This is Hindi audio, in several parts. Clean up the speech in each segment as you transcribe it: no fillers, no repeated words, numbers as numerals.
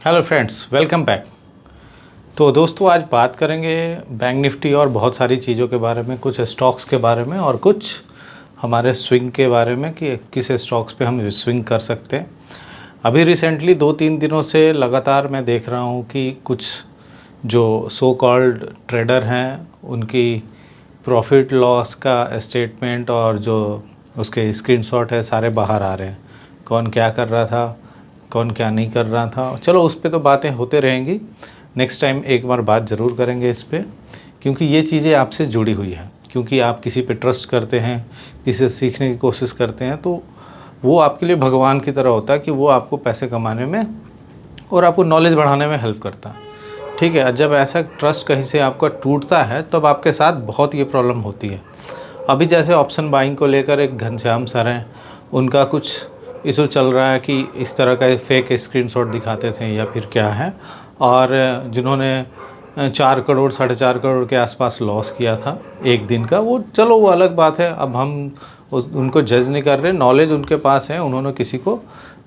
Hello friends, welcome back. तो दोस्तों, आज बात करेंगे बैंक निफ्टी और बहुत सारी चीज़ों के बारे में, कुछ स्टॉक्स के बारे में और कुछ हमारे स्विंग के बारे में कि किस स्टॉक्स पे हम स्विंग कर सकते हैं। अभी रिसेंटली 2-3 दिनों से लगातार मैं देख रहा हूँ कि कुछ जो सो कॉल्ड ट्रेडर हैं उनकी प्रॉफिट लॉस का स्टेटमेंट और जो उसके स्क्रीनशॉट है सारे बाहर आ रहे हैं। कौन क्या कर रहा था, कौन क्या नहीं कर रहा था। चलो, उस पे तो बातें होते रहेंगी। नेक्स्ट टाइम एक बार बात ज़रूर करेंगे इस पे, क्योंकि ये चीज़ें आपसे जुड़ी हुई हैं। क्योंकि आप किसी पे ट्रस्ट करते हैं, किसी से सीखने की कोशिश करते हैं, तो वो आपके लिए भगवान की तरह होता है कि वो आपको पैसे कमाने में और आपको नॉलेज बढ़ाने में हेल्प करता है। ठीक है, जब ऐसा ट्रस्ट कहीं से आपका टूटता है तब आपके साथ बहुत ये प्रॉब्लम होती है। अभी जैसे ऑप्शन बाइंग को लेकर एक घनश्याम सर हैं, उनका कुछ इशू चल रहा है कि इस तरह का फेक स्क्रीनशॉट दिखाते थे या फिर क्या है, और जिन्होंने 4 करोड़ 4.5 करोड़ के आसपास लॉस किया था एक दिन का। वो चलो, वो अलग बात है। अब हम उनको जज नहीं कर रहे, नॉलेज उनके पास है। उन्होंने किसी को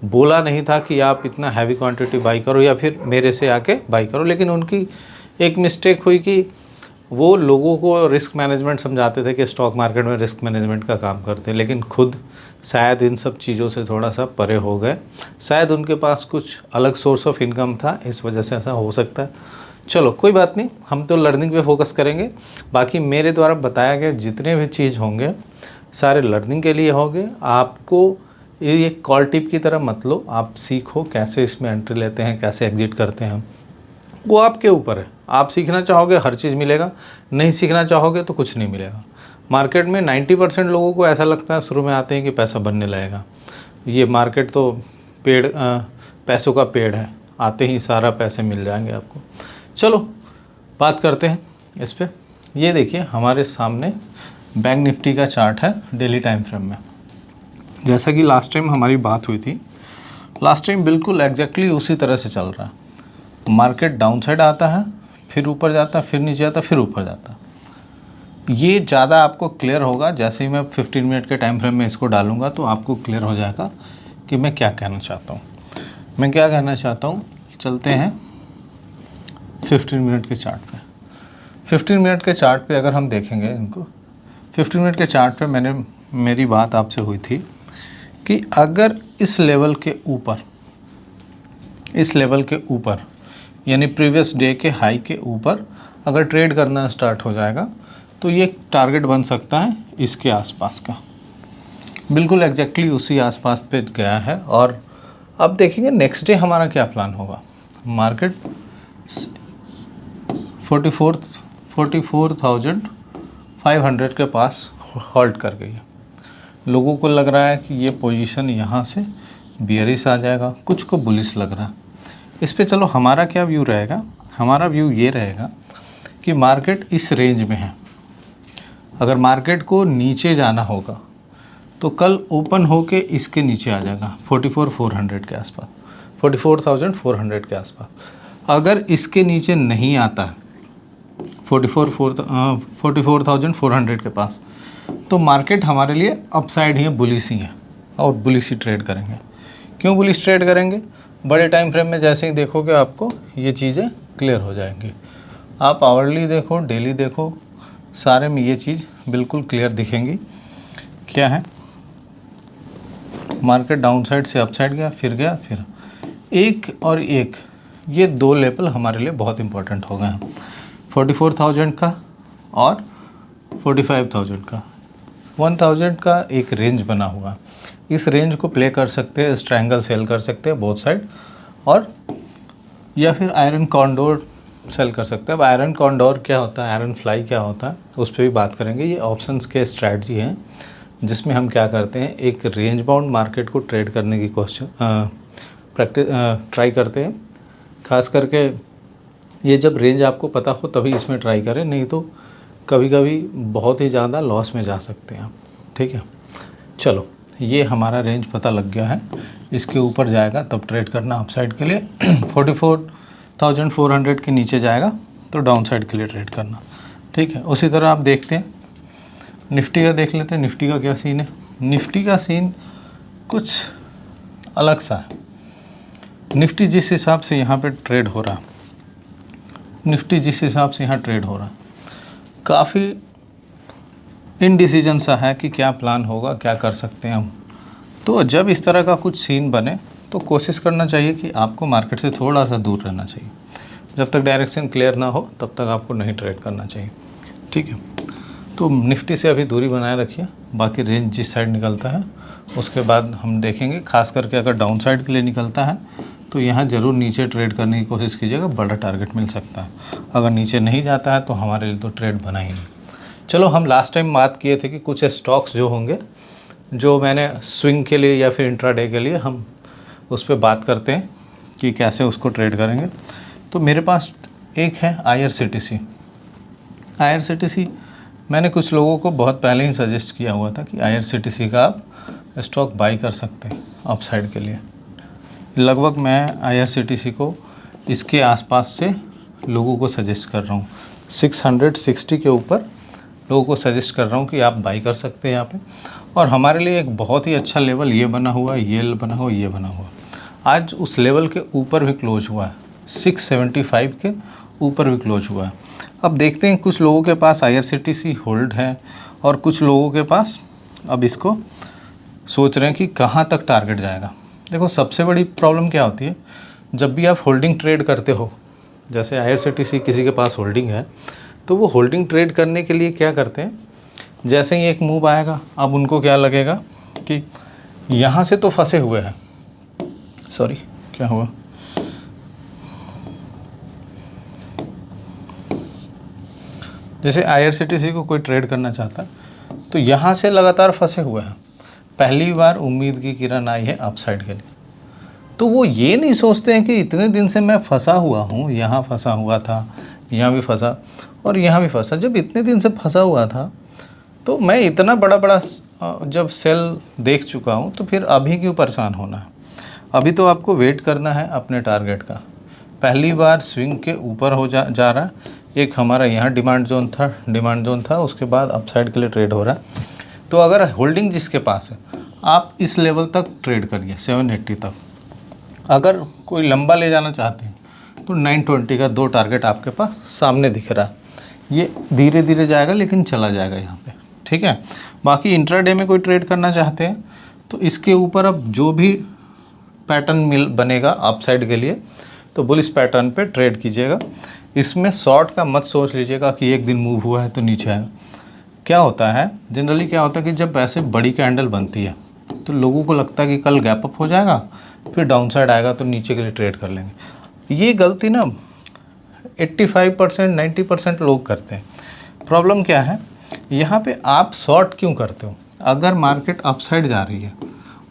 बोला नहीं था कि आप इतना हैवी क्वांटिटी बाई करो या फिर मेरे से आके बाई करो, लेकिन उनकी एक मिस्टेक हुई कि वो लोगों को रिस्क मैनेजमेंट समझाते थे कि स्टॉक मार्केट में रिस्क मैनेजमेंट का काम करते हैं, लेकिन खुद शायद इन सब चीज़ों से थोड़ा सा परे हो गए। शायद उनके पास कुछ अलग सोर्स ऑफ इनकम था, इस वजह से ऐसा हो सकता है। चलो, कोई बात नहीं, हम तो लर्निंग पे फोकस करेंगे। बाकी मेरे द्वारा बताया गया जितने भी चीज़ होंगे सारे लर्निंग के लिए होंगे। आपको ये कॉल टिप की तरह मत लो, आप सीखो कैसे इसमें एंट्री लेते हैं, कैसे एग्जिट करते हैं, वो आपके ऊपर है। आप सीखना चाहोगे हर चीज़ मिलेगा, नहीं सीखना चाहोगे तो कुछ नहीं मिलेगा। मार्केट में 90% लोगों को ऐसा लगता है शुरू में आते हैं कि पैसा बनने लगेगा। ये मार्केट तो पैसों का पेड़ है, आते ही सारा पैसे मिल जाएंगे आपको। चलो, बात करते हैं इस पर। ये देखिए, हमारे सामने बैंक निफ्टी का चार्ट है डेली टाइम फ्रेम में। जैसा कि लास्ट टाइम हमारी बात हुई थी, लास्ट टाइम बिल्कुल एग्जैक्टली उसी तरह से चल रहा है। मार्केट डाउन साइड आता है, फिर ऊपर जाता है, फिर नीचे आता है, फिर ऊपर जाता है। ये ज़्यादा आपको क्लियर होगा जैसे ही मैं 15 मिनट के टाइम फ्रेम में इसको डालूंगा, तो आपको क्लियर हो जाएगा कि मैं क्या कहना चाहता हूँ। मैं क्या कहना चाहता हूँ, चलते हैं 15 मिनट के चार्ट पे। 15 मिनट के चार्ट पे अगर हम देखेंगे इनको, 15 मिनट के चार्ट पे मेरी बात आपसे हुई थी कि अगर इस लेवल के ऊपर यानी प्रीवियस डे के हाई के ऊपर अगर ट्रेड करना स्टार्ट हो जाएगा तो ये टारगेट बन सकता है इसके आसपास का। बिल्कुल एग्जैक्टली उसी आसपास पे गया है। और अब देखेंगे नेक्स्ट डे हमारा क्या प्लान होगा। मार्केट 44,500 के पास होल्ड कर गई है। लोगों को लग रहा है कि ये पोजीशन यहाँ से बियरिश आ जाएगा, कुछ को बुलिश लग रहा है। इस पे चलो, हमारा क्या व्यू रहेगा। हमारा व्यू ये रहेगा कि मार्केट इस रेंज में है। अगर मार्केट को नीचे जाना होगा तो कल ओपन होके इसके नीचे आ जाएगा 44,400 के आसपास, 44,400 के आसपास। अगर इसके नीचे नहीं आता है 44,400 के पास, तो मार्केट हमारे लिए अपसाइड ही है, बुलिश ही है, और बुलिश ही ट्रेड करेंगे। क्यों बुलिश ट्रेड करेंगे? बड़े टाइम फ्रेम में जैसे ही देखोगे आपको ये चीज़ें क्लियर हो जाएंगी। आप आवरली देखो, डेली देखो, सारे में ये चीज़ बिल्कुल क्लियर दिखेंगी। क्या है, मार्केट डाउन साइड से अप साइड गया, फिर एक और एक, ये 2 लेवल हमारे लिए बहुत इंपॉर्टेंट हो गए हैं, 44,000 का और 45,000 का। 1,000 का एक रेंज बना हुआ, इस रेंज को प्ले कर सकते हैं, स्ट्रैंगल सेल कर सकते हैं बोथ साइड, और या फिर आयरन कॉन्डोर सेल कर सकते हैं। अब आयरन कॉन्डोर क्या होता है, आयरन फ्लाई क्या होता है, उस पर भी बात करेंगे। ये ऑप्शंस के स्ट्रैटेजी हैं जिसमें हम क्या करते हैं, एक रेंज बाउंड मार्केट को ट्रेड करने की ट्राई करते हैं। खास करके ये जब रेंज आपको पता हो तभी इसमें ट्राई करें, नहीं तो कभी कभी बहुत ही ज़्यादा लॉस में जा सकते हैं आप। ठीक है, चलो, ये हमारा रेंज पता लग गया है। इसके ऊपर जाएगा तब ट्रेड करना अपसाइड के लिए, 44,400 के नीचे जाएगा तो डाउन साइड के लिए ट्रेड करना। ठीक है, उसी तरह आप देखते हैं निफ्टी का, देख लेते हैं निफ्टी का क्या सीन है। निफ्टी का सीन कुछ अलग सा है। निफ्टी जिस हिसाब से यहाँ पे ट्रेड हो रहा, निफ्टी जिस हिसाब से यहाँ ट्रेड हो रहा, काफ़ी इनडिसीजन सा है कि क्या प्लान होगा, क्या कर सकते हैं हम। तो जब इस तरह का कुछ सीन बने तो कोशिश करना चाहिए कि आपको मार्केट से थोड़ा सा दूर रहना चाहिए। जब तक डायरेक्शन क्लियर ना हो तब तक आपको नहीं ट्रेड करना चाहिए, ठीक है। तो निफ्टी से अभी दूरी बनाए रखिए, बाकी रेंज जिस साइड निकलता है उसके बाद हम देखेंगे। खास करके अगर डाउन साइड के लिए निकलता है तो यहाँ ज़रूर नीचे ट्रेड करने की कोशिश कीजिएगा, बड़ा टारगेट मिल सकता है। अगर नीचे नहीं जाता है तो हमारे लिए तो ट्रेड बना ही नहीं। चलो, हम लास्ट टाइम बात किए थे कि कुछ स्टॉक्स जो होंगे जो मैंने स्विंग के लिए या फिर इंट्राडे के लिए, हम उस पर बात करते हैं कि कैसे उसको ट्रेड करेंगे। तो मेरे पास एक है IRCTC। IRCTC मैंने कुछ लोगों को बहुत पहले ही सजेस्ट किया हुआ था कि IRCTC का आप स्टॉक बाई कर सकते हैं अपसाइड के लिए। लगभग मैं IRCTC को इसके आसपास से लोगों को सजेस्ट कर रहा हूँ, 660 के ऊपर लोगों को सजेस्ट कर रहा हूँ कि आप बाई कर सकते हैं यहाँ पे। और हमारे लिए एक बहुत ही अच्छा लेवल ये बना हुआ, ये बना हुआ, ये बना हुआ। आज उस लेवल के ऊपर भी क्लोज हुआ है, 675 के ऊपर भी क्लोज हुआ है। अब देखते हैं, कुछ लोगों के पास IRCTC होल्ड है और कुछ लोगों के पास अब इसको सोच रहे हैं कि कहाँ तक टारगेट जाएगा। देखो, सबसे बड़ी प्रॉब्लम क्या होती है, जब भी आप होल्डिंग ट्रेड करते हो, जैसे IRCTC किसी के पास होल्डिंग है तो वो होल्डिंग ट्रेड करने के लिए क्या करते हैं, जैसे ही एक मूव आएगा अब उनको क्या लगेगा कि यहाँ से तो फंसे हुए हैं। सॉरी, क्या हुआ, जैसे IRCTC को कोई ट्रेड करना चाहता है तो यहाँ से लगातार फंसे हुए हैं। पहली बार उम्मीद की किरण आई है अपसाइड के लिए, तो वो ये नहीं सोचते हैं कि इतने दिन से मैं फंसा हुआ हूँ, यहाँ फंसा हुआ था, यहाँ भी फंसा और यहाँ भी फंसा। जब इतने दिन से फंसा हुआ था तो मैं इतना बड़ा जब सेल देख चुका हूँ तो फिर अभी क्यों परेशान होना है। अभी तो आपको वेट करना है अपने टारगेट का। पहली बार स्विंग के ऊपर हो जा रहा है। एक हमारा यहाँ डिमांड जोन था, उसके बाद अपसाइड के लिए ट्रेड हो रहा है। तो अगर होल्डिंग जिसके पास है, आप इस लेवल तक ट्रेड करिए, 780 तक। अगर कोई लंबा ले जाना चाहते हैं तो 920 का 2 टारगेट आपके पास सामने दिख रहा है। ये धीरे धीरे जाएगा लेकिन चला जाएगा यहाँ पे, ठीक है। बाकी इंट्राडे में कोई ट्रेड करना चाहते हैं तो इसके ऊपर अब जो भी पैटर्न बनेगा अपसाइड के लिए, तो बुलिश पैटर्न पे ट्रेड कीजिएगा। इसमें शॉर्ट का मत सोच लीजिएगा कि एक दिन मूव हुआ है तो नीचे आएगा। क्या होता है, जनरली क्या होता है कि जब ऐसे बड़ी कैंडल बनती है तो लोगों को लगता है कि कल गैप अप हो जाएगा, फिर डाउन साइड आएगा तो नीचे के लिए ट्रेड कर लेंगे। ये गलती ना 85% 90% लोग करते हैं। प्रॉब्लम क्या है, यहाँ पे आप शॉर्ट क्यों करते हो? अगर मार्केट अपसाइड जा रही है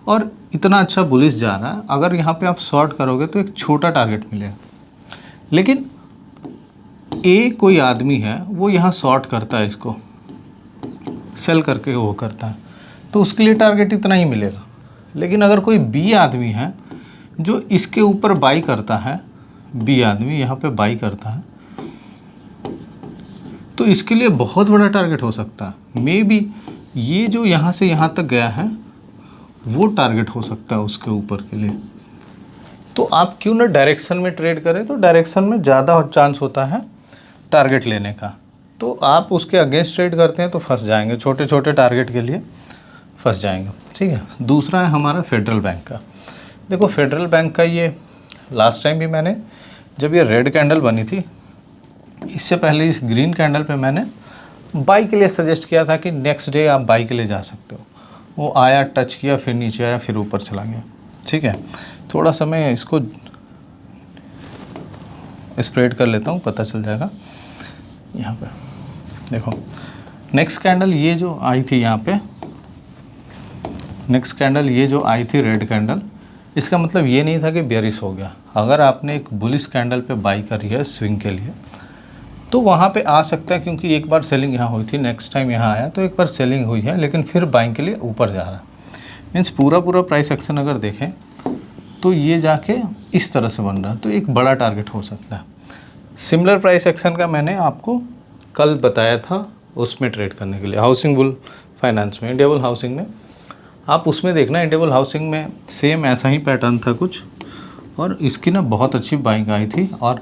और इतना अच्छा बुलिश जा रहा है, अगर यहाँ पे आप शॉर्ट करोगे तो एक छोटा टारगेट मिलेगा। लेकिन कोई आदमी है वो यहाँ शॉर्ट करता है, इसको सेल करके वो करता है, तो उसके लिए टारगेट इतना ही मिलेगा। लेकिन अगर कोई बी आदमी है जो इसके ऊपर बाई करता है, बी आदमी यहाँ पे बाई करता है, तो इसके लिए बहुत बड़ा टारगेट हो सकता है। मे बी ये जो यहाँ से यहाँ तक गया है वो टारगेट हो सकता है उसके ऊपर के लिए। तो आप क्यों ना डायरेक्शन में ट्रेड करें, तो डायरेक्शन में ज़्यादा चांस होता है टारगेट लेने का। तो आप उसके अगेंस्ट ट्रेड करते हैं तो फंस जाएंगे, छोटे छोटे टारगेट के लिए फंस जाएंगे, ठीक है। दूसरा है हमारा फेडरल बैंक का। देखो, फेडरल बैंक का ये लास्ट टाइम भी मैंने, जब ये रेड कैंडल बनी थी, इससे पहले इस ग्रीन कैंडल पे मैंने बाई के लिए सजेस्ट किया था कि नेक्स्ट डे आप बाई के लिए जा सकते हो। वो आया, टच किया, फिर नीचे आया, फिर ऊपर चला गया, ठीक है। थोड़ा सा मैं इसको स्प्रेड कर लेता हूँ, पता चल जाएगा। यहाँ पे देखो, नेक्स्ट कैंडल ये जो आई थी यहाँ पे, नेक्स्ट कैंडल ये जो आई थी रेड कैंडल, इसका मतलब ये नहीं था कि बेयरिश हो गया। अगर आपने एक बुलिश कैंडल पे बाई करी है स्विंग के लिए तो वहाँ पे आ सकता है, क्योंकि एक बार सेलिंग यहाँ हुई थी, नेक्स्ट टाइम यहाँ आया तो एक बार सेलिंग हुई है, लेकिन फिर बाइंग के लिए ऊपर जा रहा है। मीन्स पूरा प्राइस एक्शन अगर देखें तो ये जाके इस तरह से बन रहा है, तो एक बड़ा टारगेट हो सकता है। सिमिलर प्राइस एक्शन का मैंने आपको कल बताया था, उसमें ट्रेड करने के लिए, हाउसिंग बुल फाइनेंस में, इंडिया बुल हाउसिंग में। आप उसमें देखना, इंडिया बुल हाउसिंग में सेम ऐसा ही पैटर्न था कुछ, और इसकी ना बहुत अच्छी बाइंग आई थी और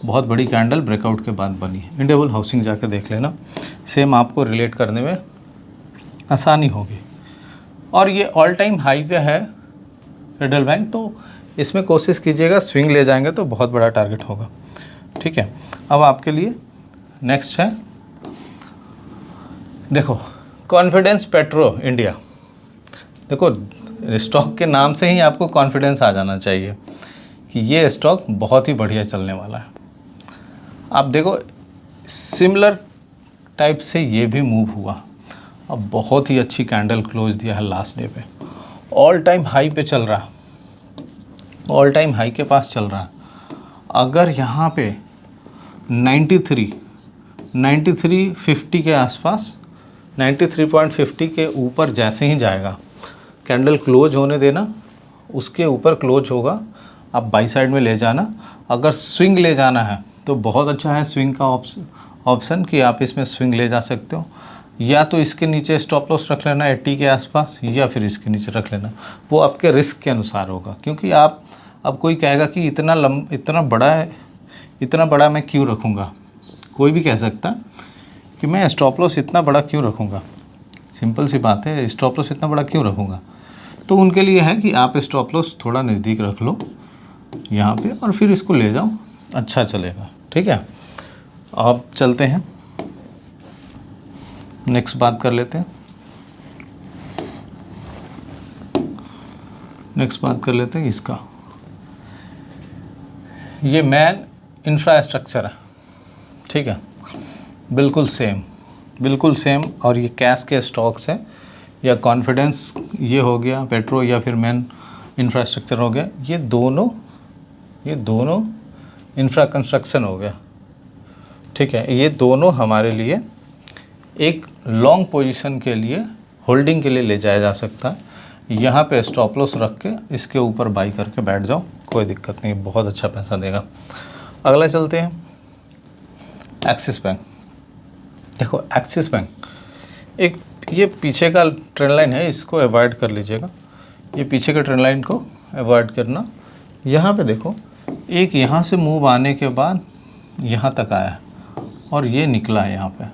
बहुत बड़ी कैंडल ब्रेकआउट के बाद बनी है। इंडिया बुल हाउसिंग जाके देख लेना, सेम आपको रिलेट करने में आसानी होगी। और ये ऑल टाइम हाई पे है फेडरल बैंक, तो इसमें कोशिश कीजिएगा, स्विंग ले जाएंगे तो बहुत बड़ा टारगेट होगा। ठीक है, अब आपके लिए नेक्स्ट है, देखो कॉन्फिडेंस पेट्रो इंडिया। देखो स्टॉक के नाम से ही आपको कॉन्फिडेंस आ जाना चाहिए कि ये स्टॉक बहुत ही बढ़िया चलने वाला है। आप देखो सिमिलर टाइप से ये भी मूव हुआ, अब बहुत ही अच्छी कैंडल क्लोज दिया है लास्ट डे पे, ऑल टाइम हाई पे चल रहा, ऑल टाइम हाई के पास चल रहा। अगर यहाँ पे 9350 के आसपास, 93.50 के ऊपर जैसे ही जाएगा, कैंडल क्लोज होने देना, उसके ऊपर क्लोज होगा, आप बाई साइड में ले जाना। अगर स्विंग ले जाना है तो बहुत अच्छा है स्विंग का ऑप्शन कि आप इसमें स्विंग ले जा सकते हो, या तो इसके नीचे स्टॉप लॉस रख लेना 80 के आसपास, या फिर इसके नीचे रख लेना, वो आपके रिस्क के अनुसार होगा। क्योंकि आप, अब कोई कहेगा कि इतना बड़ा मैं क्यों रखूँगा, कोई भी कह सकता कि मैं स्टॉप लॉस इतना बड़ा क्यों रखूँगा, सिंपल सी बात है, स्टॉप लॉस इतना बड़ा क्यों रखूँगा। तो उनके लिए है कि आप स्टॉप लॉस थोड़ा नज़दीक रख लो यहाँ पे और फिर इसको ले जाओ, अच्छा चलेगा। ठीक है, अब चलते हैं नेक्स्ट बात कर लेते हैं, नेक्स्ट बात कर लेते हैं इसका। ये मैन इंफ्रास्ट्रक्चर है, ठीक है, बिल्कुल सेम। और ये कैश के स्टॉक्स हैं, या कॉन्फिडेंस ये हो गया पेट्रो, या फिर मैन इंफ्रास्ट्रक्चर हो गया, ये दोनों इंफ्रा कंस्ट्रक्शन हो गया। ठीक है, ये दोनों हमारे लिए एक लॉन्ग पोजीशन के लिए, होल्डिंग के लिए ले जाया जा सकता है। यहाँ पे स्टॉप लॉस रख के इसके ऊपर बाई करके बैठ जाओ, कोई दिक्कत नहीं, बहुत अच्छा पैसा देगा। अगला चलते हैं एक्सिस बैंक। देखो एक्सिस बैंक एक, ये पीछे का ट्रेंड लाइन है, इसको अवॉइड कर लीजिएगा, ये पीछे के ट्रेंड लाइन को अवॉइड करना। यहाँ पे देखो एक यहाँ से मूव आने के बाद यहाँ तक आया और ये निकला है यहाँ पे,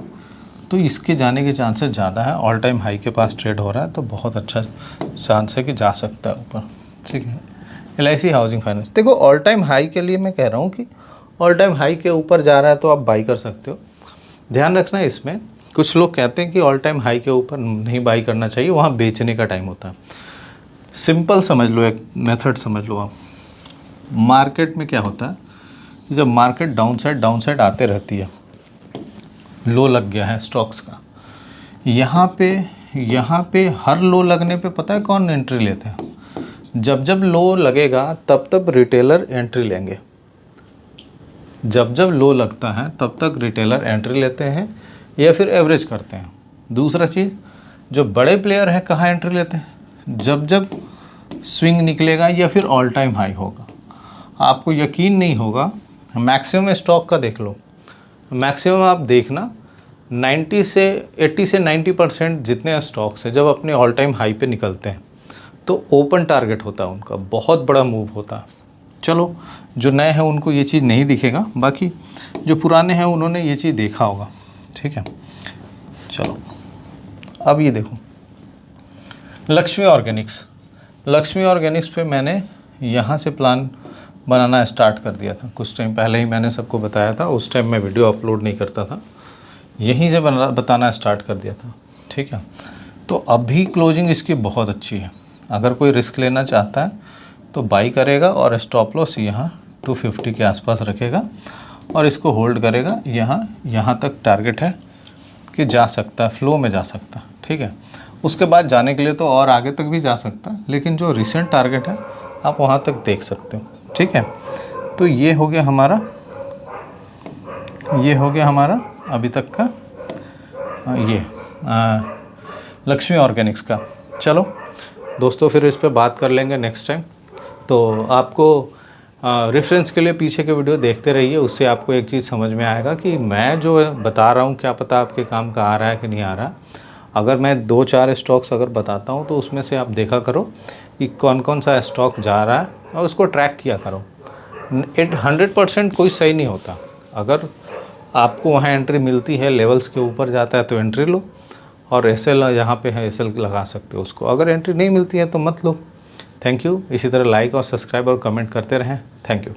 तो इसके जाने के चांसेस ज़्यादा है। ऑल टाइम हाई के पास ट्रेड हो रहा है, तो बहुत अच्छा चांस है कि जा सकता है ऊपर। ठीक है, LIC हाउसिंग फाइनेंस, देखो ऑल टाइम हाई के लिए मैं कह रहा हूँ कि ऑल टाइम हाई के ऊपर जा रहा है तो आप बाई कर सकते हो। ध्यान रखना इसमें, कुछ लोग कहते हैं कि ऑल टाइम हाई के ऊपर नहीं बाई करना चाहिए, वहाँ बेचने का टाइम होता है। सिंपल समझ लो, एक मेथड समझ लो आप। मार्केट में क्या होता है, जब मार्केट डाउन साइड आते रहती है, लो लग गया है स्टॉक्स का, यहाँ पे हर लो लगने पे पता है कौन एंट्री लेते हैं, जब लो लगेगा तब रिटेलर एंट्री लेंगे। जब लो लगता है तब तक रिटेलर एंट्री लेते हैं या फिर एवरेज करते हैं। दूसरा चीज़, जो बड़े प्लेयर हैं कहाँ एंट्री लेते हैं, जब स्विंग निकलेगा या फिर ऑल टाइम हाई होगा। आपको यकीन नहीं होगा, मैक्सिमम स्टॉक का देख लो, मैक्सिमम आप देखना 80 से 90% जितने स्टॉक्स हैं जब अपने ऑल टाइम हाई पे निकलते हैं तो ओपन टारगेट होता है उनका, बहुत बड़ा मूव होता है। चलो जो नए हैं उनको ये चीज़ नहीं दिखेगा, बाकी जो पुराने हैं उन्होंने ये चीज़ देखा होगा। ठीक है, चलो अब ये देखो लक्ष्मी ऑर्गेनिक्स पे मैंने यहाँ से प्लान बनाना स्टार्ट कर दिया था, कुछ टाइम पहले ही मैंने सबको बताया था, उस टाइम मैं वीडियो अपलोड नहीं करता था, यहीं से बताना स्टार्ट कर दिया था। ठीक है, तो अभी क्लोजिंग इसकी बहुत अच्छी है, अगर कोई रिस्क लेना चाहता है तो बाई करेगा और स्टॉप लॉस यहाँ 250 के आसपास रखेगा और इसको होल्ड करेगा। यहाँ तक टारगेट है कि जा सकता है, फ्लो में जा सकता है। ठीक है, उसके बाद जाने के लिए तो और आगे तक भी जा सकता है, लेकिन जो रिसेंट टारगेट है आप वहाँ तक देख सकते हो। ठीक है, तो ये हो गया हमारा अभी तक का लक्ष्मी ऑर्गेनिक्स का। चलो दोस्तों, फिर इस पे बात कर लेंगे नेक्स्ट टाइम। तो आपको रेफरेंस के लिए पीछे के वीडियो देखते रहिए, उससे आपको एक चीज़ समझ में आएगा कि मैं जो बता रहा हूँ क्या पता आपके काम का आ रहा है कि नहीं आ रहा। अगर मैं 2-4 स्टॉक्स अगर बताता हूँ तो उसमें से आप देखा करो कि कौन कौन सा स्टॉक जा रहा है और उसको ट्रैक किया करो। 100% कोई सही नहीं होता। अगर आपको वहाँ एंट्री मिलती है, लेवल्स के ऊपर जाता है तो एंट्री लो, और एसएल यहाँ पे है, एसएल लगा सकते हो उसको। अगर एंट्री नहीं मिलती है तो मत लो। Thank you. इसी तरह लाइक और सब्सक्राइब और कमेंट करते रहें। Thank you.